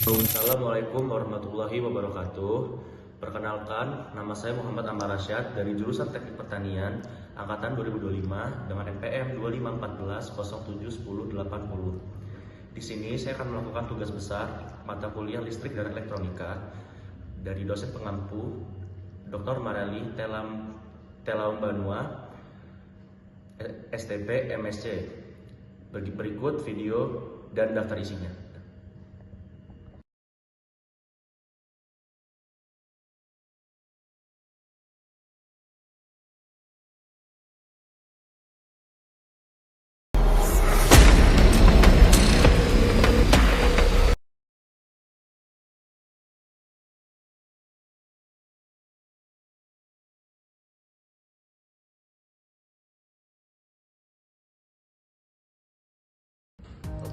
Assalamualaikum warahmatullahi wabarakatuh. Perkenalkan, nama saya Muhammad Amar Rasyad dari jurusan Teknik Pertanian angkatan 2025 dengan NPM 2514071080. Di sini saya akan melakukan tugas besar mata kuliah listrik dan elektronika dari dosen pengampu Dr. Marali Telaumbanua, STP MSc. Berikut video dan daftar isinya.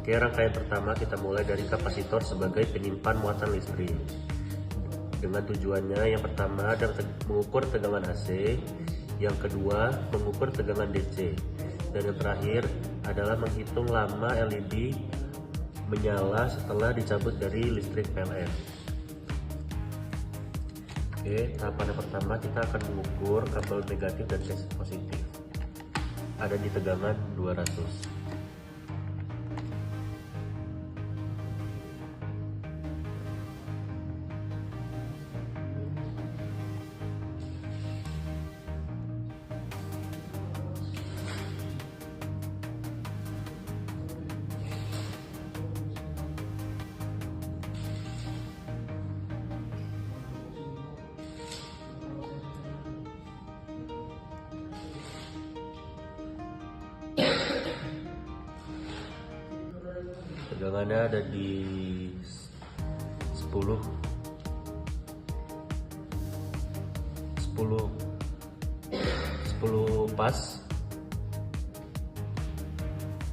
Oke, rangkaian pertama kita mulai dari kapasitor sebagai penyimpan muatan listrik. Dengan tujuannya, yang pertama adalah mengukur tegangan AC, yang kedua mengukur tegangan DC, dan yang terakhir adalah menghitung lama LED menyala setelah dicabut dari listrik PLN. Oke, tahapan yang pertama kita akan mengukur kabel negatif dan positif. Ada di tegangan 200. Tegangannya ada di 10 pas.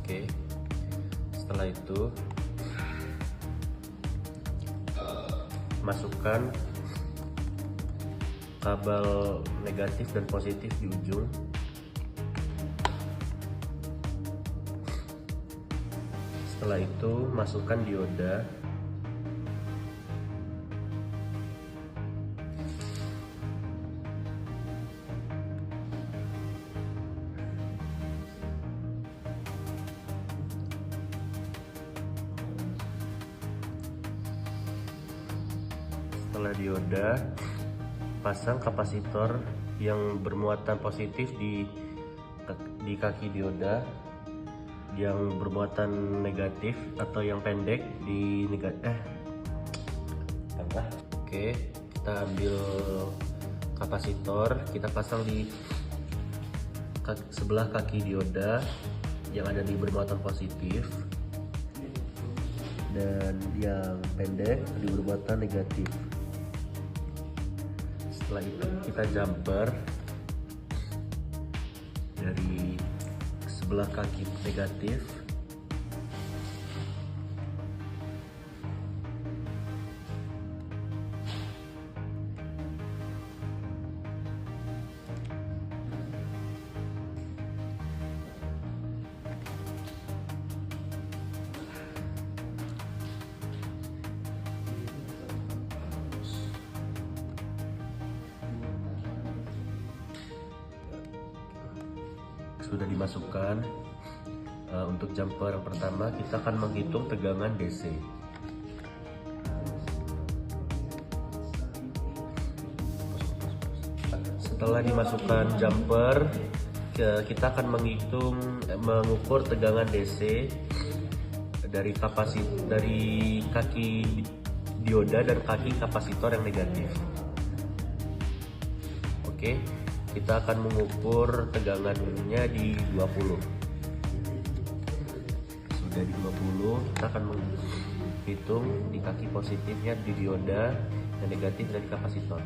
Oke, setelah itu masukkan kabel negatif dan positif di ujung. Setelah itu masukkan dioda. Setelah dioda, pasang kapasitor yang bermuatan positif di kaki dioda, yang bermuatan negatif atau yang pendek di Oke, kita ambil kapasitor, kita pasang di sebelah kaki dioda yang ada di bermuatan positif, dan yang pendek di bermuatan negatif. Setelah itu kita jumper dari sebelah kaki negatif sudah dimasukkan. Untuk jumper yang pertama kita akan menghitung tegangan DC. Setelah dimasukkan jumper, kita akan mengukur tegangan DC dari kaki dioda dan kaki kapasitor yang negatif. Oke, kita akan mengukur tegangannya di 20. Sudah di 20, kita akan menghitung di kaki positifnya di dioda dan negatif dari kapasitor.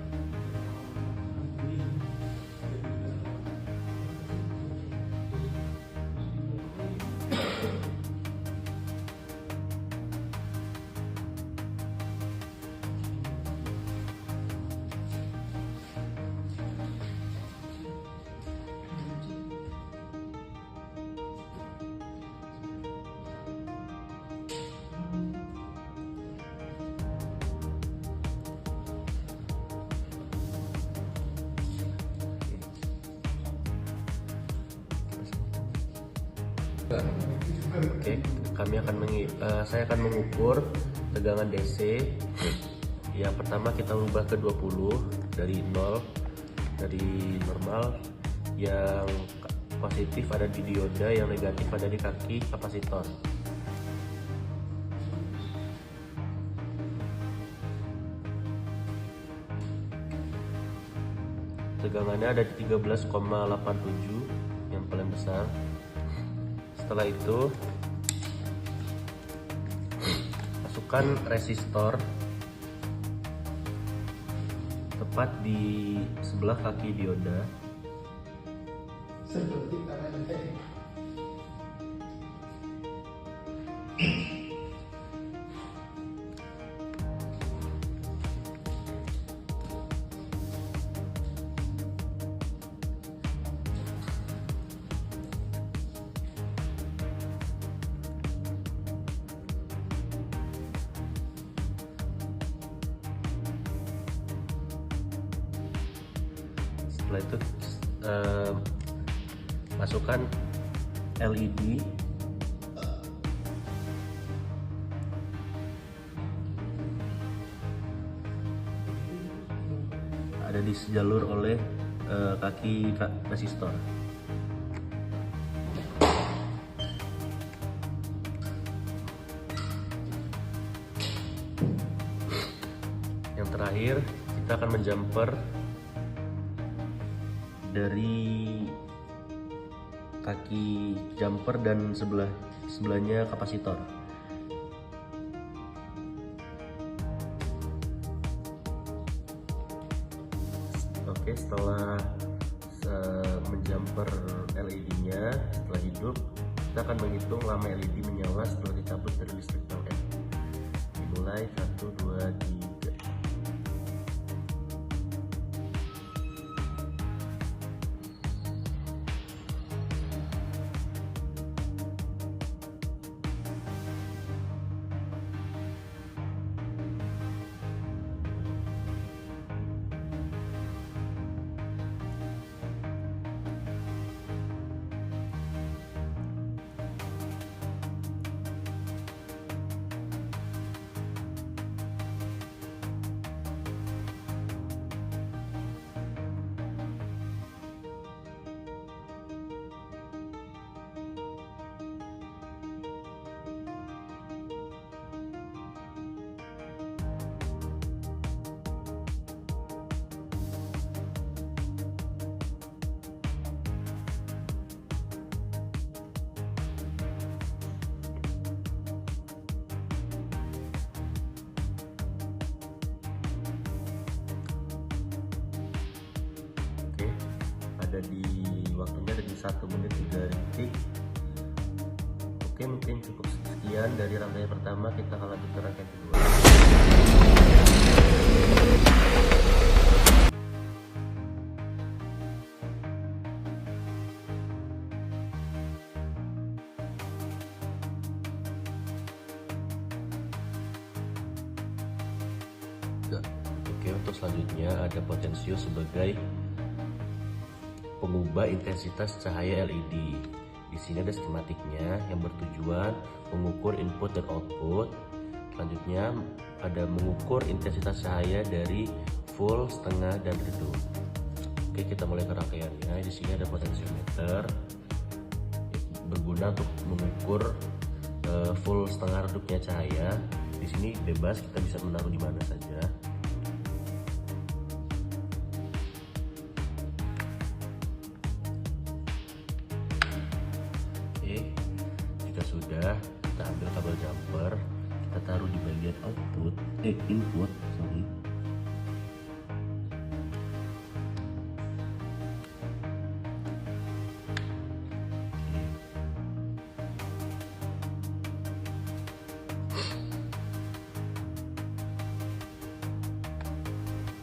Oke, saya akan mengukur tegangan DC. Yang pertama kita ubah ke 20 dari 0, dari normal. Yang positif ada di dioda, yang negatif ada di kaki kapasitor. Tegangannya ada di 13,87 yang paling besar. Setelah itu masukkan resistor tepat di sebelah kaki dioda. Seperti tangan saya. Setelah itu masukkan LED ada di sejalur oleh kaki resistor. Yang terakhir kita akan menjumper dari kaki jumper dan sebelahnya kapasitor. Oke, setelah menjumper LED-nya, setelah hidup, kita akan menghitung lama LED menyala setelah dicabut dari listrik PLN. Dimulai 1, 2, 3. Ada di waktunya ada di 1 menit 3 detik. Oke, mungkin cukup sekian dari rangkaian pertama. Kita akan lanjut ke rangkaian kedua. Oke, untuk selanjutnya ada potensio sebagai pengubah intensitas cahaya LED. Di sini ada skematiknya yang bertujuan mengukur input dan output. Selanjutnya ada mengukur intensitas cahaya dari full, setengah, dan redup. Oke, kita mulai ke rangkaiannya. Di sini ada potensiometer berguna untuk mengukur full, setengah, redupnya cahaya. Di sini bebas, kita bisa menaruh di mana saja. Jika sudah, kita ambil kabel jumper, kita taruh di bagian input.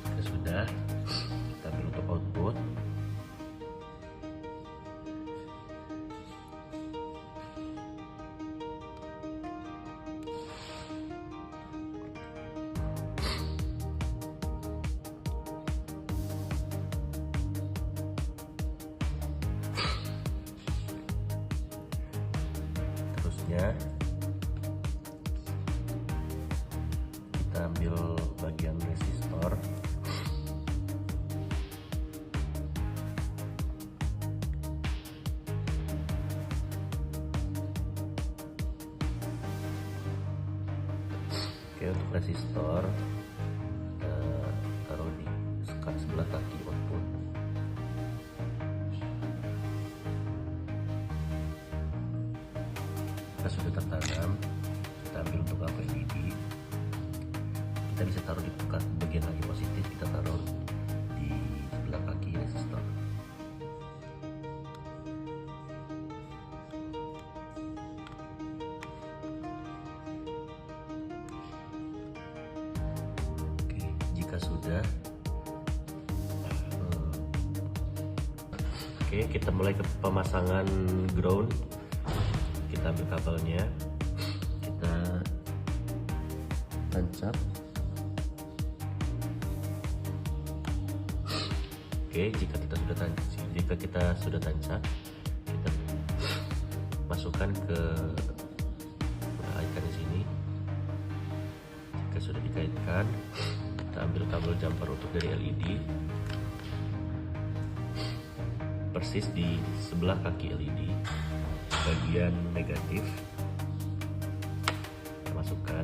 Jika sudah, kita ambil untuk output. selanjutnya kita ambil bagian resistor. Oke, untuk resistor kita taruh di sebelah kaki output. Kita sudah tertanam, kita ambil untuk lampu LED. Kita bisa taruh di bagian kaki positif, kita taruh di sebelah kaki resistor. Oke, jika sudah, oke, kita mulai ke pemasangan ground. Kita ambil kabelnya, kita tancap. Oke, jika kita sudah tancap, kita masukkan ke kaitkan di sini. Jika sudah dikaitkan, kita ambil kabel jumper untuk dari LED, persis di sebelah kaki LED. Bagian negatif kita masukkan,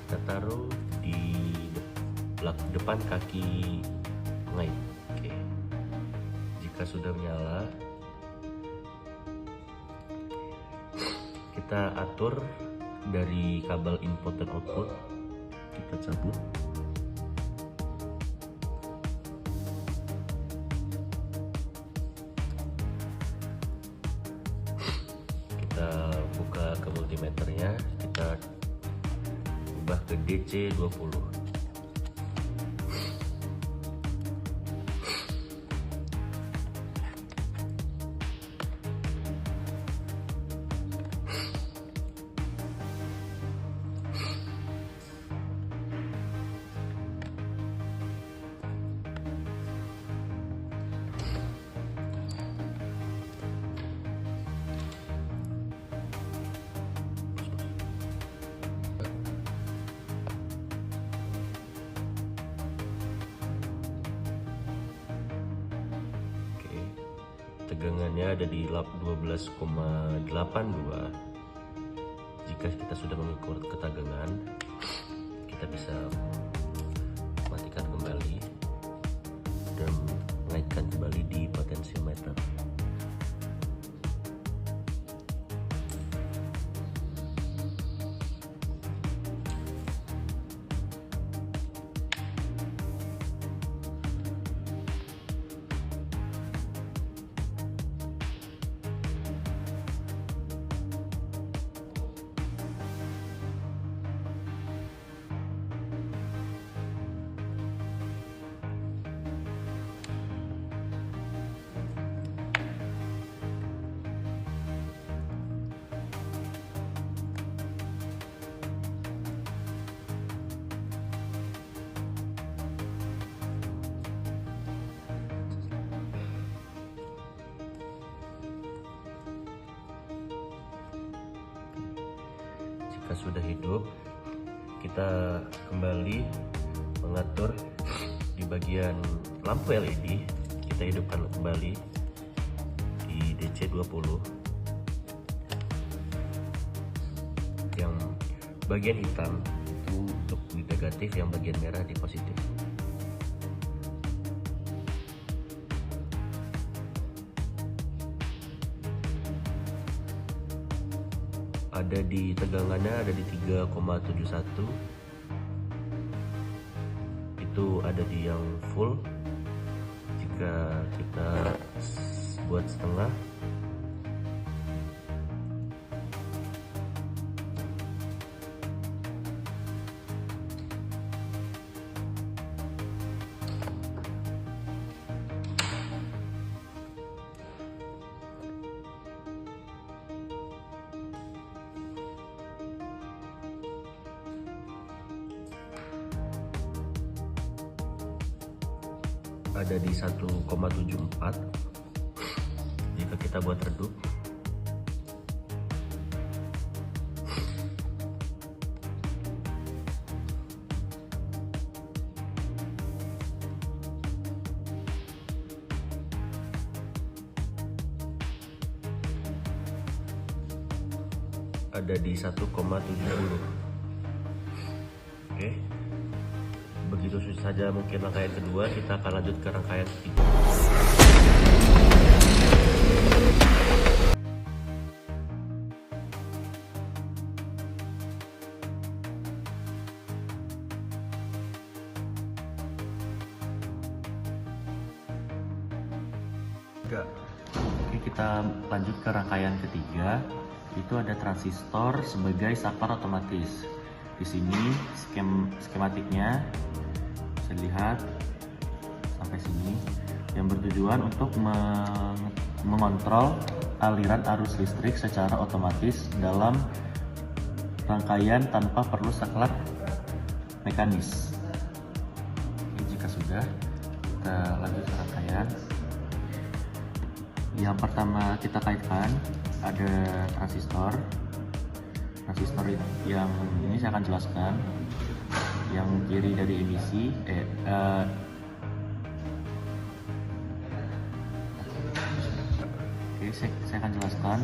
kita taruh di depan kaki pengait. Oke, jika sudah menyala, kita atur dari kabel input dan output, kita cabut. Kita buka ke multimeternya, kita ubah ke DC20. Tegangannya ada di 12,82. Jika kita sudah mengukur ketegangan, kita bisa matikan kembali dan menaikkan kembali di potensiometer. Jika sudah hidup, kita kembali mengatur di bagian lampu LED. Kita hidupkan kembali di DC20. Yang bagian hitam itu untuk di negatif, yang bagian merah di positif. Ada di tegangannya ada di 3,71. Itu ada di yang full. Jika kita buat setengah, ada di 1,74. Jika kita buat redup, ada di 1,70. Oke, begitu saja mungkin rangkaian kedua. Kita akan lanjut ke rangkaian ketiga. Oke, kita lanjut ke rangkaian ketiga. Itu ada transistor sebagai saklar otomatis. Di sini skematiknya bisa dilihat sampai sini, yang bertujuan untuk mengontrol aliran arus listrik secara otomatis dalam rangkaian tanpa perlu saklar mekanis. Oke, jika sudah, kita lanjut ke rangkaian. Yang pertama kita kaitkan ada transistor yang ini saya akan jelaskan. Yang kiri dari emisi oke, saya akan jelaskan,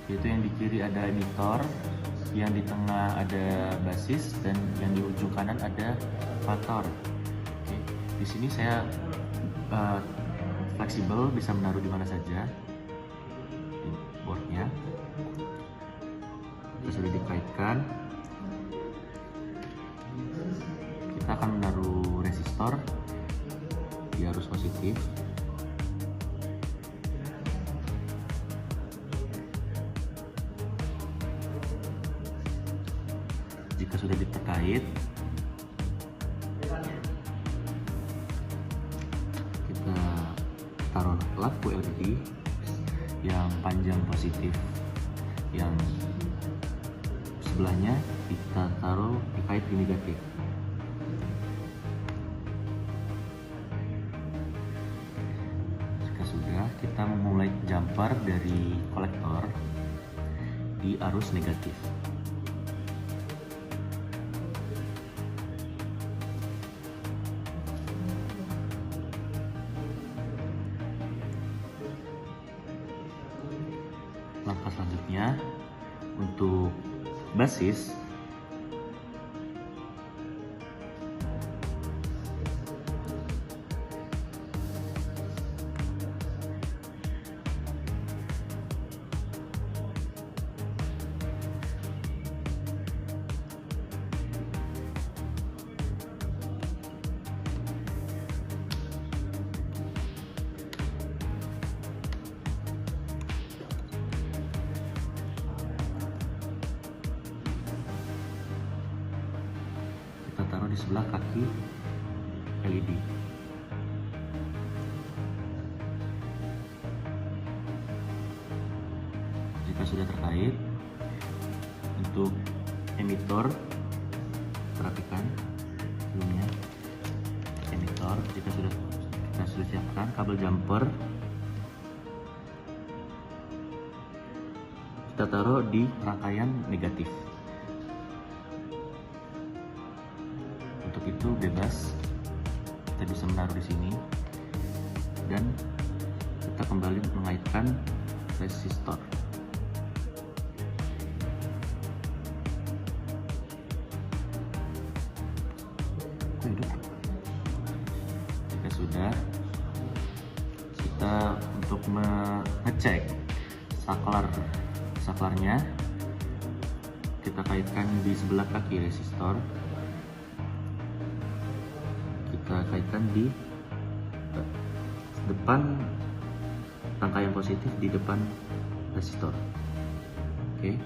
yaitu yang di kiri ada emitor, yang di tengah ada basis, dan yang di ujung kanan ada fator. Oke, di sini saya fleksibel, bisa menaruh di mana saja di boardnya. Itu sudah dikaitkan. Kita akan menaruh resistor di arus positif. Jika sudah terkait, kita taruh lampu LED yang panjang positif, yang sebelahnya kita taruh dikait di negatif. Jika sudah, kita memulai jumper dari kolektor di arus negatif. Langkah selanjutnya untuk basis, kita taruh di sebelah kaki LED. Jika sudah terkait, untuk emitor, perhatikan sebelumnya emitor. Jika kita sudah siapkan kabel jumper, kita taruh di rangkaian negatif. Untuk itu bebas, kita bisa menaruh di sini, dan kita kembali mengaitkan resistor. Jika sudah, kita untuk mengecek saklarnya, kita kaitkan di sebelah kaki resistor. Kita kaitkan di depan rangkaian positif, di depan resistor. Oke.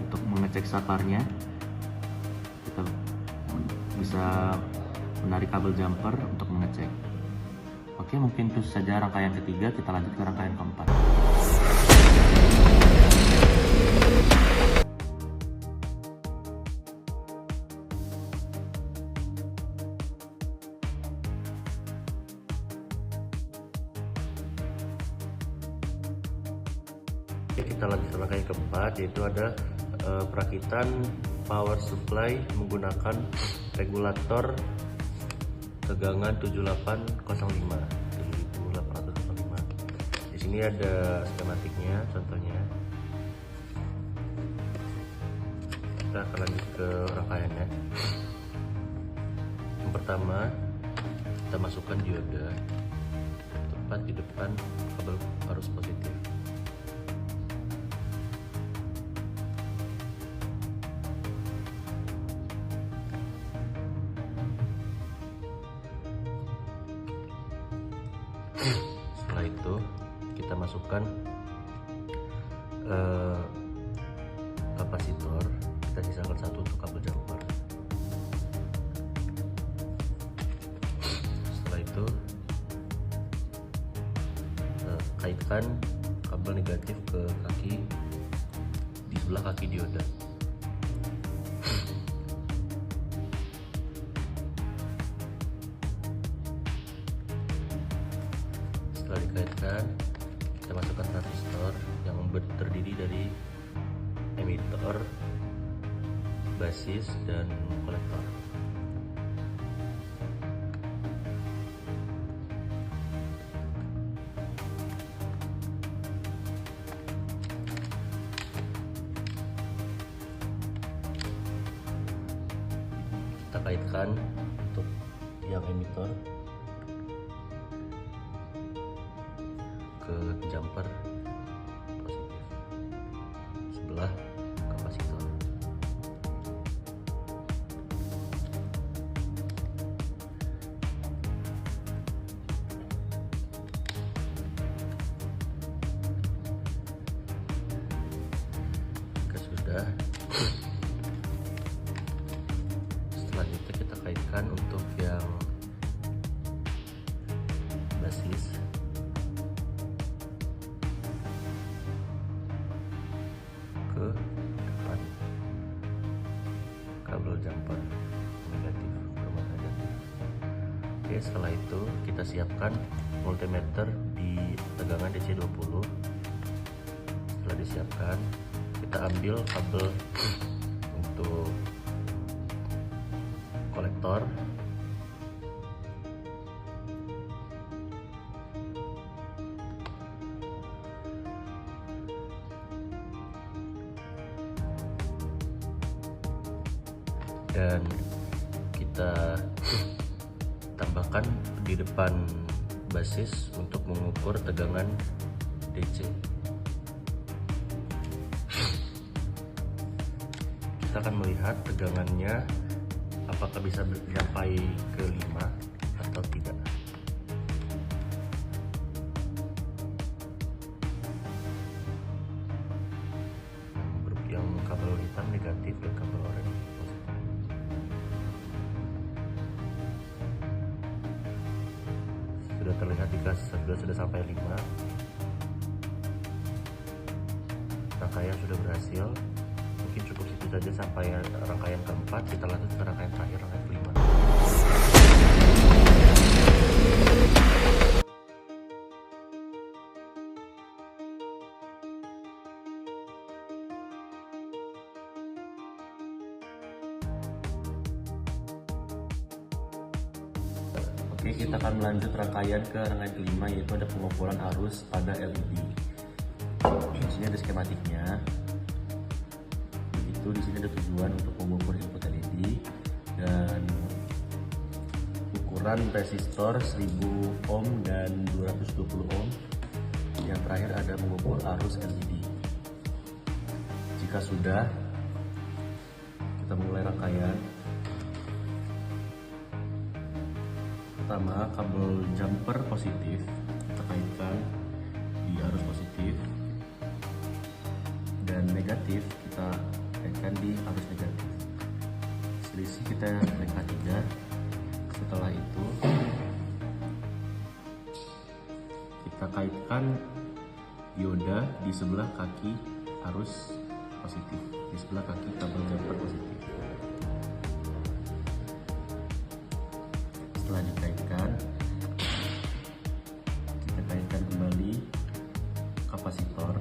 Untuk mengecek saklarnya, kita bisa menarik kabel jumper untuk mengecek. Oke, mungkin itu saja rangkaian ketiga. Kita lanjut ke rangkaian keempat. Kita lanjut ke rangkaian keempat, yaitu ada perakitan power supply menggunakan regulator tegangan 7805. Di sini ada skematiknya, contohnya. kita akan lanjut ke rangkaiannya. Yang pertama, kita masukkan dioda tepat di depan kabel arus positif. Setelah itu kita masukkan kapasitor, kita sisakan satu untuk kabel jumper. Setelah itu kaitkan kabel negatif ke kaki di sebelah kaki dioda. Setelah dikaitkan, kita masukkan transistor yang terdiri dari emitor, basis, dan kolektor. Kita kaitkan untuk yang emitor ke jumper positif sebelah kapasitor. Jika sudah, selanjutnya kita kaitkan untuk yang basis ke depan kabel jumper negatif bermata negatif. Oke, setelah itu kita siapkan multimeter di tegangan DC 20. Setelah disiapkan, kita ambil kabel untuk kolektor, dan kita tambahkan di depan basis untuk mengukur tegangan DC. Kita akan melihat tegangannya apakah bisa sampai ke 5 atau tidak. Yang kabel hitam negatif dan kabel oranye positif. Sudah terlihat jika sudah sampai 5, rangkaian sudah berhasil. Mungkin cukup situ saja sampai rangkaian keempat. Kita lanjut ke rangkaian terakhir, rangkaian kelima. Oke, kita akan melanjut rangkaian ke rangkaian kelima, yaitu ada pengukuran arus pada LED. Di sini ada skematiknya. Di sini ada tujuan untuk mengukur input LED dan ukuran resistor 1000 ohm dan 220 ohm. Yang terakhir ada mengukur arus LED. Jika sudah, kita mulai rangkaian. Pertama, kabel jumper positif kita kaitkan di arus positif, dan negatif kita kaitkan di arus negatif. Selisih kita lengkap 3. Setelah itu kita kaitkan dioda di sebelah kaki arus positif, di sebelah kaki kabel jumper positif. Setelah dikaitkan, kita kaitkan kembali kapasitor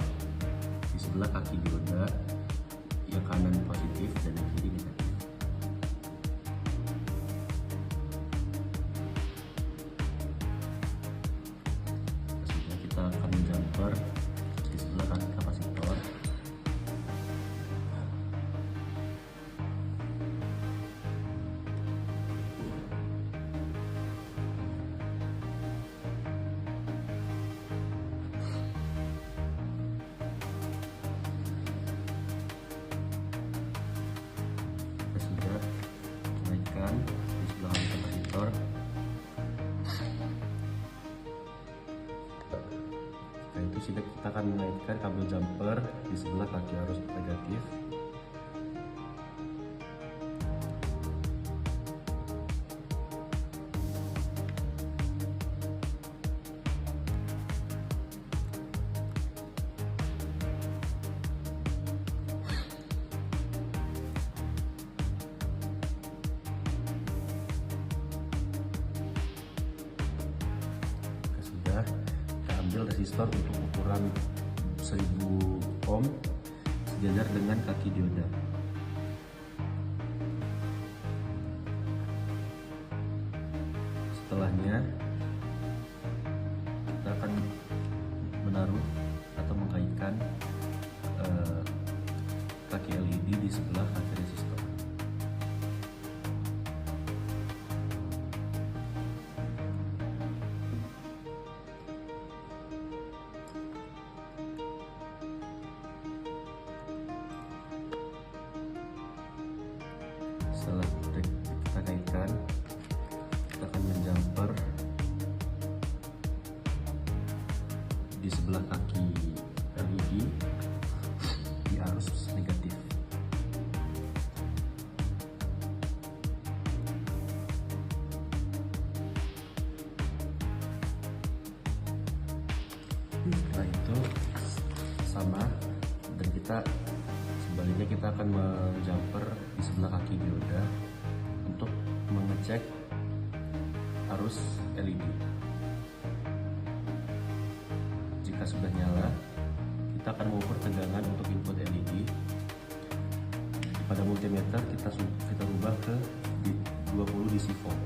di sebelah kaki dioda, yang kanan positif dan yang kiri negatif. Selanjutnya kita akan jumper di sebelah kaki kapasitor. sini kita akan mengaitkan kabel jumper di sebelah kaki arus negatif. Kita ambil resistor untuk ukuran 1000 ohm sejajar dengan kaki dioda. Setelahnya kita akan menaruh atau mengaitkan kaki LED di sebelah kaki resistor. Setelah kita kaitkan, kita akan menjumper di sebelah kaki LED di arus negatif. Setelah itu sama, dan kita sebaliknya kita akan menjumper di sebelah kaki dioda untuk mengecek arus LED. Jika sudah nyala, kita akan mengukur tegangan untuk input LED. Pada multimeter kita rubah ke 20 DC volt.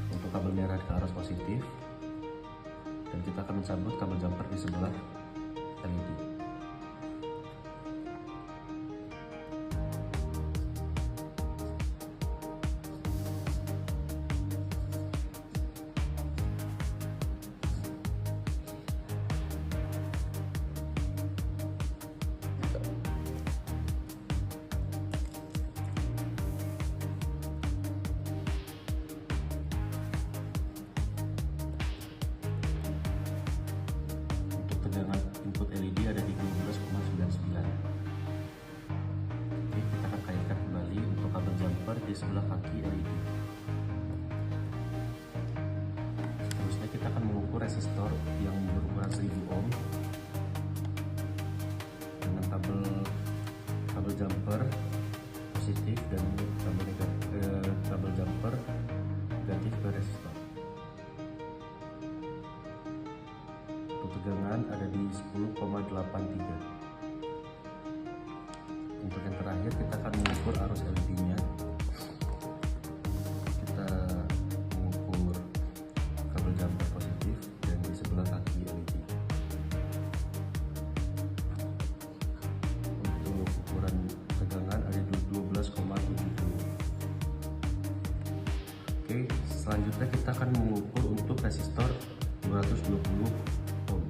Untuk kabel merah ke arus positif, dan kita akan mencabut kabel jumper di sebelah LED. Tegangan input LED ada di 12,99. Oke, kita akan kaitkan kembali untuk kabel jumper di sebelah kaki LED. Seterusnya kita akan mengukur resistor yang berukuran 1000 ohm dengan kabel jumper positif dan kabel jumper negatif ke resistor. Tegangan ada di 10,83. Untuk yang terakhir kita akan mengukur arus LED-nya. Kita mengukur kabel jumper positif dan di sebelah kaki LED. Untuk ukuran tegangan ada di 12,70. Oke, selanjutnya kita akan mengukur untuk resistor 220 ohm.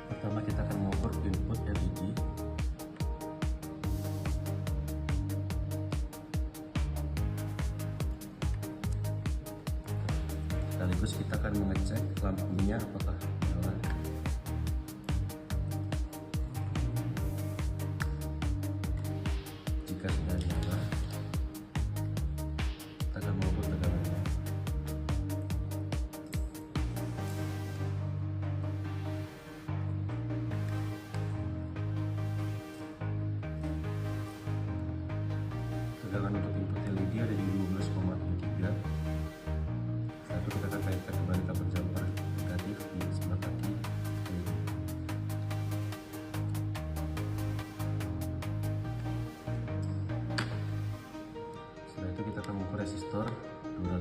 Pertama kita akan mengukur input LED. Sekaligus kita akan mengecek lampunya apakah nyala. Jika sudah nyala, kita akan mengukur tegangannya. Tegangan untuk input LED ada di 12,3. Setelah itu kita akan kaitkan kembali kabel jumper negatif di sebelah kaki LED. Setelah itu kita akan mengukur resistor 220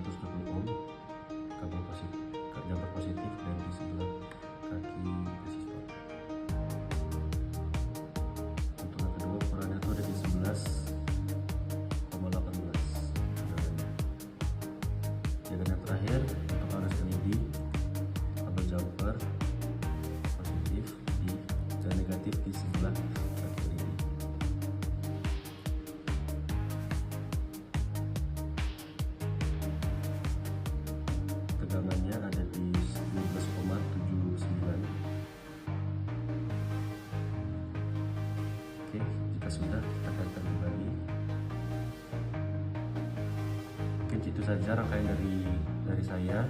negatif di sebelah kiri. Tegangannya ada di 12,79. Oke, jika sudah kita kaitkan kembali. Mungkin itu saja rangkaian dari saya.